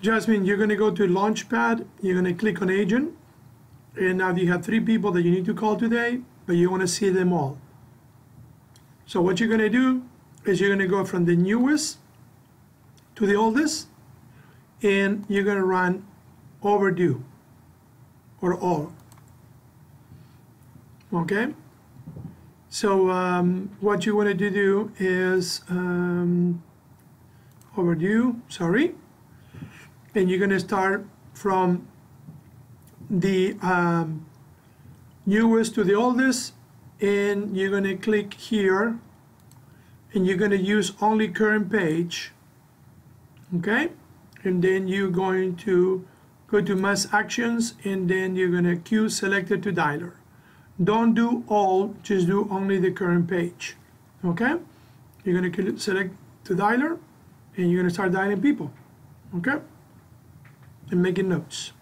Jasmine, you're going to go to Launchpad, you're going to click on agent, and now you have 3 people that you need to call today, but you want to see them all. So what you're going to do is you're going to go from the newest to the oldest, and you're going to run overdue or all. Okay? So what you want to do is overdue, sorry, and you're going to start from the newest to the oldest, and you're going to click here, and you're going to use only current page, okay? And then you're going to go to mass actions, and then you're going to queue selected to dialer. Don't do all, just do only the current page, okay? You're going to select to dialer, and you're going to start dialing people, okay? And making notes.